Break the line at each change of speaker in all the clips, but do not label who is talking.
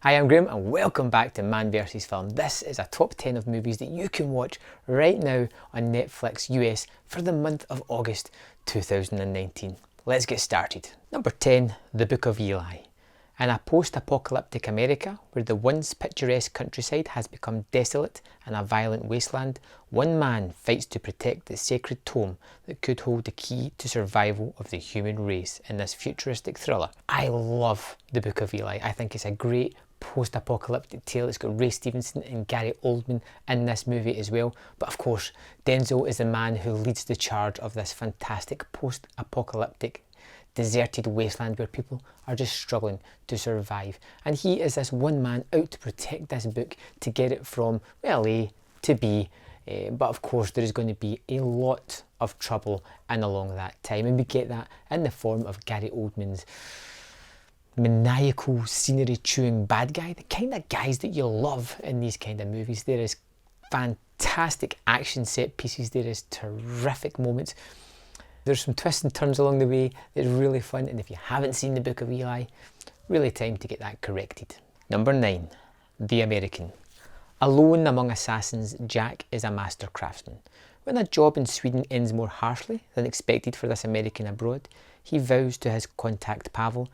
Hi, I'm Graham and welcome back to Man vs Film. This is a top 10 of movies that you can watch right now on Netflix US for the month of August 2019. Let's get started. Number 10, The Book of Eli. In a post-apocalyptic America where the once picturesque countryside has become desolate and a violent wasteland, one man fights to protect the sacred tome that could hold the key to survival of the human race in this futuristic thriller. I love The Book of Eli. I think it's a great post-apocalyptic tale. It's got Ray Stevenson and Gary Oldman in this movie as well. But of course, Denzel is the man who leads the charge of this fantastic post-apocalyptic deserted wasteland where people are just struggling to survive. And he is this one man out to protect this book to get it from, well, A to B. But of course there is going to be a lot of trouble in along that time. And we get that in the form of Gary Oldman's maniacal scenery chewing bad guy. The kind of guys that you love in these kind of movies. There is fantastic action set pieces. There is terrific moments. There's some twists and turns along the way that's really fun, and if you haven't seen The Book of Eli, really time to get that corrected. Number 9, The American. Alone among assassins, Jack is a master craftsman. When a job in Sweden ends more harshly than expected for this American abroad, he vows to his contact Pavel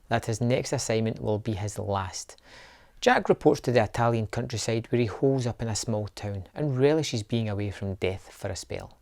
that his next assignment will be his last. Jack reports to the Italian countryside where he holes up in a small town and relishes being away from death for a spell.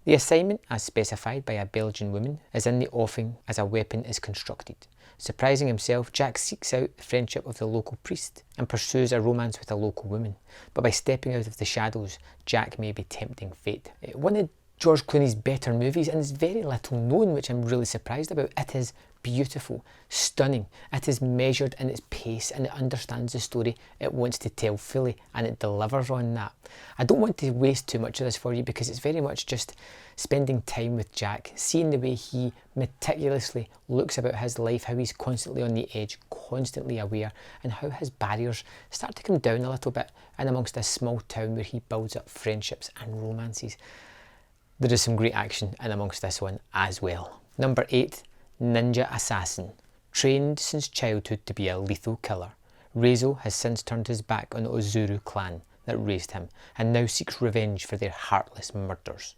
The assignment, as specified by a Belgian woman, is in the offing as a weapon is constructed. Surprising himself, Jack seeks out the friendship of the local priest and pursues a romance with a local woman. But by stepping out of the shadows, Jack may be tempting fate. One of George Clooney's better movies, and it's very little known, which I'm really surprised about. It is beautiful, stunning. It is measured in its pace and it understands the story it wants to tell fully, and it delivers on that. I don't want to waste too much of this for you because it's very much just spending time with Jack, seeing the way he meticulously looks about his life, how he's constantly on the edge, constantly aware, and how his barriers start to come down a little bit in amongst this small town where he builds up friendships and romances. There is some great action in amongst this one as well. Number 8, Ninja Assassin. Trained since childhood to be a lethal killer, Reizo has since turned his back on the Ozuru clan that raised him and now seeks revenge for their heartless murders.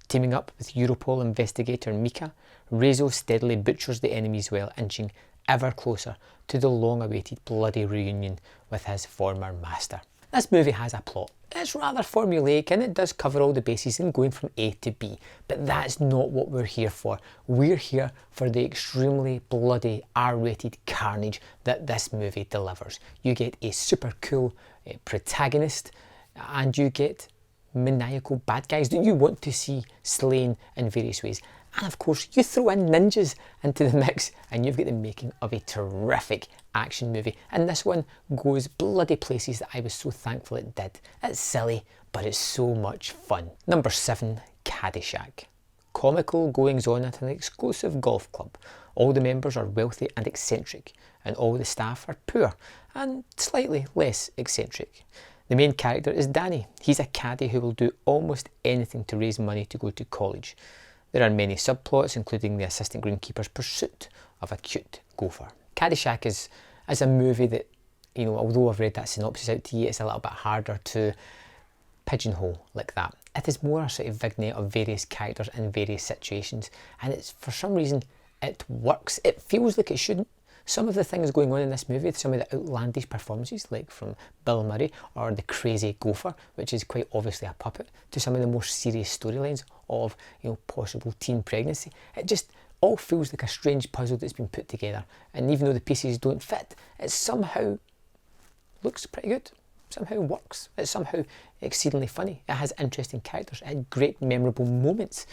Teaming up with Europol investigator Mika, Reizo steadily butchers the enemies while inching ever closer to the long-awaited bloody reunion with his former master. This movie has a plot. It's rather formulaic and it does cover all the bases in going from A to B, but that's not what we're here for. We're here for the extremely bloody R-rated carnage that this movie delivers. You get a super cool protagonist and you get maniacal bad guys that you want to see slain in various ways. And of course, you throw in ninjas into the mix and you've got the making of a terrific action movie. And this one goes bloody places that I was so thankful it did. It's silly, but it's so much fun. Number 7, Caddyshack. Comical goings-on at an exclusive golf club. All the members are wealthy and eccentric, and all the staff are poor and slightly less eccentric. The main character is Danny. He's a caddy who will do almost anything to raise money to go to college. There are many subplots, including the assistant greenkeeper's pursuit of a cute gopher. Caddyshack is a movie that, you know, although I've read that synopsis out to you, it's a little bit harder to pigeonhole like that. It is more a sort of vignette of various characters in various situations, and it's, for some reason, it works. It feels like it shouldn't. Some of the things going on in this movie, some of the outlandish performances, like from Bill Murray, or the crazy gopher, which is quite obviously a puppet, to some of the more serious storylines of, you know, possible teen pregnancy. It just all feels like a strange puzzle that's been put together. And even though the pieces don't fit, it somehow looks pretty good. Somehow works. It's somehow exceedingly funny. It has interesting characters. It had great memorable moments.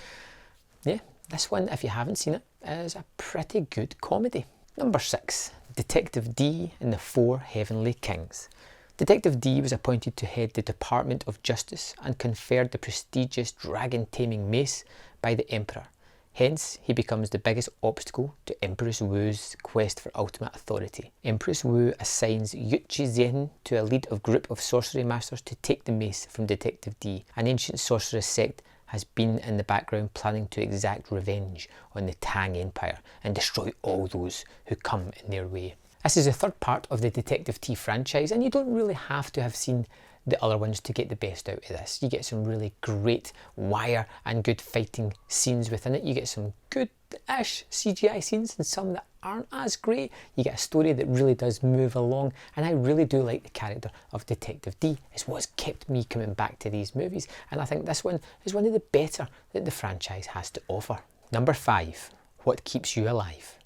Yeah, this one, if you haven't seen it, is a pretty good comedy. Number 6, Detective D and the Four Heavenly Kings. Detective D was appointed to head the Department of Justice and conferred the prestigious dragon-taming mace by the Emperor. Hence, he becomes the biggest obstacle to Empress Wu's quest for ultimate authority. Empress Wu assigns Yuchi Zen to a lead of group of sorcery masters to take the mace from Detective D. An ancient sorceress sect has been in the background planning to exact revenge on the Tang Empire and destroy all those who come in their way. This is the third part of the Detective T franchise, and you don't really have to have seen the other ones to get the best out of this. You get some really great wire and good fighting scenes within it. You get some good-ish CGI scenes and some that aren't as great. You get a story that really does move along, and I really do like the character of Detective D. It's what's kept me coming back to these movies, and I think this one is one of the better that the franchise has to offer. Number 5, What Keeps You Alive?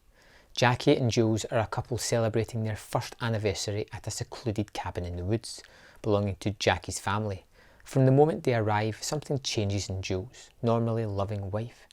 Jackie and Jules are a couple celebrating their first anniversary at a secluded cabin in the woods, belonging to Jackie's family. From the moment they arrive, something changes in Jules' normally loving wife,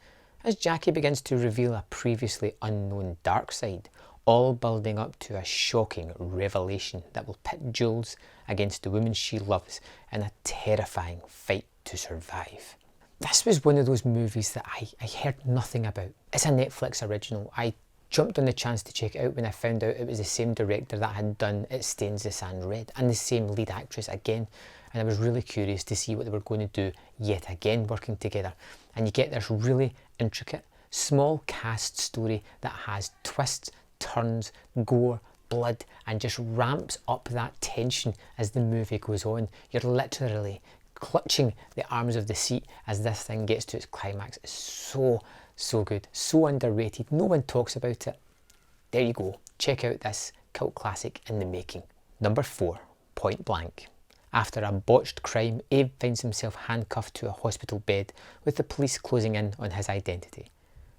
as Jackie begins to reveal a previously unknown dark side, all building up to a shocking revelation that will pit Jules against the woman she loves in a terrifying fight to survive. This was one of those movies that I heard nothing about. It's a Netflix original. I jumped on the chance to check it out when I found out it was the same director that had done It Stains the Sand Red, and the same lead actress again, and I was really curious to see what they were going to do yet again working together. And you get this really intricate, small cast story that has twists, turns, gore, blood, and just ramps up that tension as the movie goes on. You're literally clutching the arms of the seat as this thing gets to its climax. It's so good, so underrated. No one talks about it. There you go. Check out this cult classic in the making. Number 4, Point Blank. After a botched crime, Abe finds himself handcuffed to a hospital bed with the police closing in on his identity.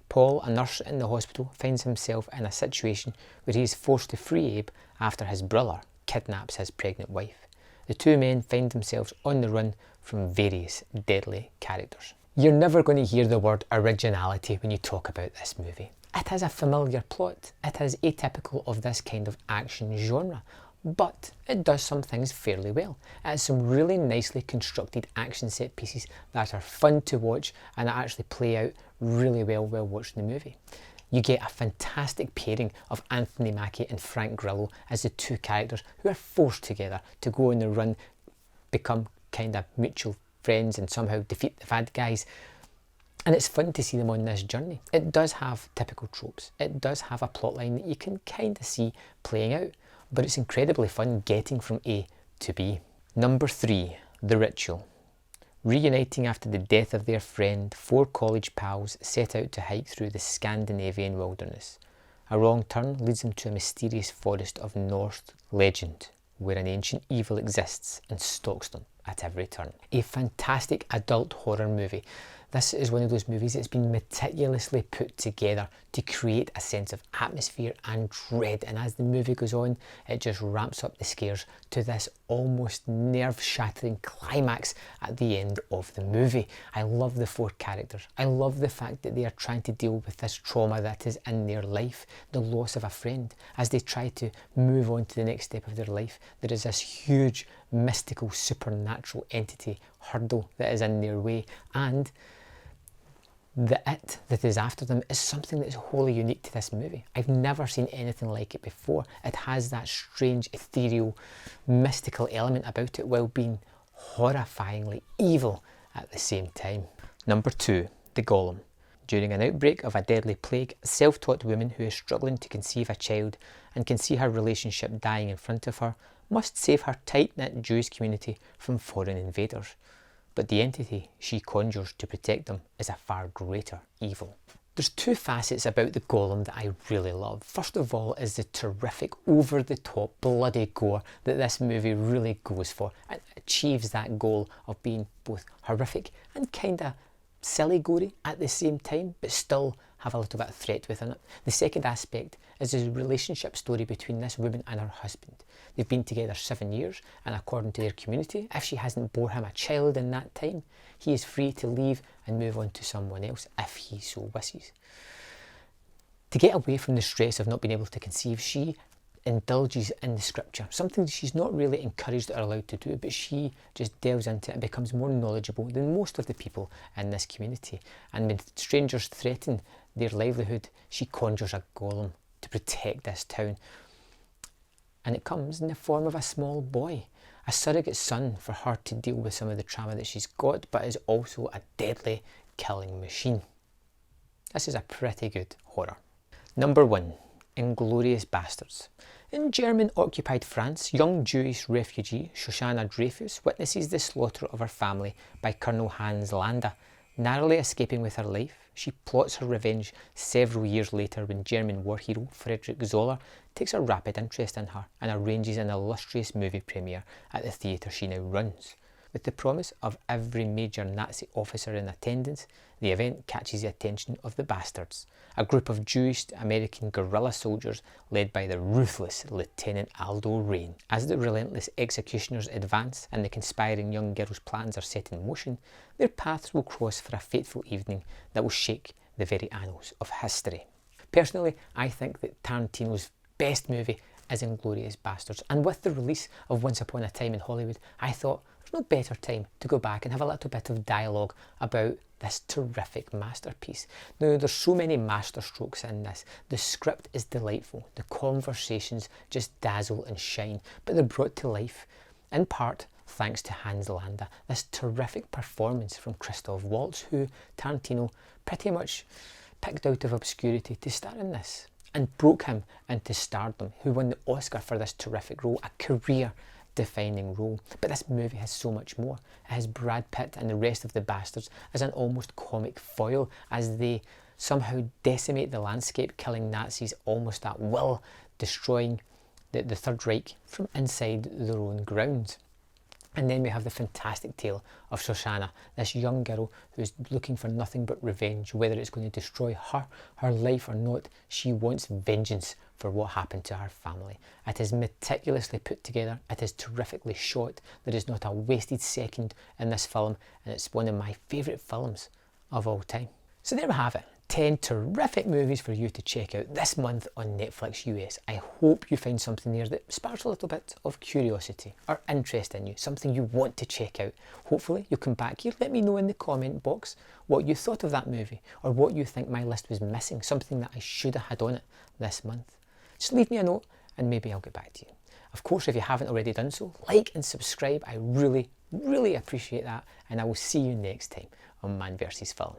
Paul, a nurse in the hospital, finds himself in a situation where he is forced to free Abe after his brother kidnaps his pregnant wife. The two men find themselves on the run from various deadly characters. You're never going to hear the word originality when you talk about this movie. It has a familiar plot. It is atypical of this kind of action genre, but it does some things fairly well. It has some really nicely constructed action set pieces that are fun to watch and that actually play out really well while watching the movie. You get a fantastic pairing of Anthony Mackie and Frank Grillo as the two characters who are forced together to go on the run, become kind of mutual friends and somehow defeat the bad guys. And it's fun to see them on this journey. It does have typical tropes. It does have a plotline that you can kind of see playing out, but it's incredibly fun getting from A to B. Number 3, The Ritual. Reuniting after the death of their friend, 4 college pals set out to hike through the Scandinavian wilderness. A wrong turn leads them to a mysterious forest of Norse legend, where an ancient evil exists and stalks them at every turn. A fantastic adult horror movie. This is one of those movies that's been meticulously put together to create a sense of atmosphere and dread, and as the movie goes on, it just ramps up the scares to this almost nerve-shattering climax at the end of the movie. I love the 4 characters. I love the fact that they are trying to deal with this trauma that is in their life, the loss of a friend. As they try to move on to the next step of their life, there is this huge mystical supernatural entity hurdle that is in their way, and the it that is after them is something that is wholly unique to this movie. I've never seen anything like it before. It has that strange, ethereal, mystical element about it while being horrifyingly evil at the same time. Number 2, The Golem. During an outbreak of a deadly plague, a self-taught woman who is struggling to conceive a child and can see her relationship dying in front of her must save her tight-knit Jewish community from foreign invaders. But the entity she conjures to protect them is a far greater evil. There's 2 facets about the Golem that I really love. First of all is the terrific, over-the-top, bloody gore that this movie really goes for and achieves that goal of being both horrific and kinda silly gory at the same time, but still have a little bit of threat within it. The second aspect is the relationship story between this woman and her husband. They've been together 7 years, and according to their community, if she hasn't bore him a child in that time, he is free to leave and move on to someone else if he so wishes. To get away from the stress of not being able to conceive, she indulges in the scripture, something she's not really encouraged or allowed to do, but she just delves into it and becomes more knowledgeable than most of the people in this community. And when strangers threaten their livelihood, she conjures a golem to protect this town. And it comes in the form of a small boy, a surrogate son for her to deal with some of the trauma that she's got, but is also a deadly killing machine. This is a pretty good horror. Number 1, Inglorious Bastards. In German-occupied France, young Jewish refugee Shoshana Dreyfus witnesses the slaughter of her family by Colonel Hans Landa. Narrowly escaping with her life, she plots her revenge several years later when German war hero Friedrich Zoller takes a rapid interest in her and arranges an illustrious movie premiere at the theatre she now runs. With the promise of every major Nazi officer in attendance, the event catches the attention of the Bastards, a group of Jewish-American guerrilla soldiers led by the ruthless Lieutenant Aldo Raine. As the relentless executioners advance and the conspiring young girl's plans are set in motion, their paths will cross for a fateful evening that will shake the very annals of history. Personally, I think that Tarantino's best movie is Inglorious Bastards, and with the release of Once Upon a Time in Hollywood, I thought there's no better time to go back and have a little bit of dialogue about this terrific masterpiece. Now, there's so many masterstrokes in this. The script is delightful, the conversations just dazzle and shine, but they're brought to life in part thanks to Hans Landa, this terrific performance from Christoph Waltz, who Tarantino pretty much picked out of obscurity to star in this and broke him into stardom, who won the Oscar for this terrific role, a career-defining role. But this movie has so much more. It has Brad Pitt and the rest of the Bastards as an almost comic foil as they somehow decimate the landscape, killing Nazis almost at will, destroying the Third Reich from inside their own grounds. And then we have the fantastic tale of Shoshana, this young girl who's looking for nothing but revenge. Whether it's going to destroy her life or not, she wants vengeance for what happened to her family. It is meticulously put together, it is terrifically shot, there is not a wasted second in this film, and it's one of my favourite films of all time. So there we have it. 10 terrific movies for you to check out this month on Netflix US. I hope you find something there that sparks a little bit of curiosity or interest in you, something you want to check out. Hopefully you'll come back here, let me know in the comment box what you thought of that movie or what you think my list was missing, something that I should have had on it this month. Just leave me a note and maybe I'll get back to you. Of course, if you haven't already done so, like and subscribe. I really appreciate that, and I will see you next time on Man vs. Film.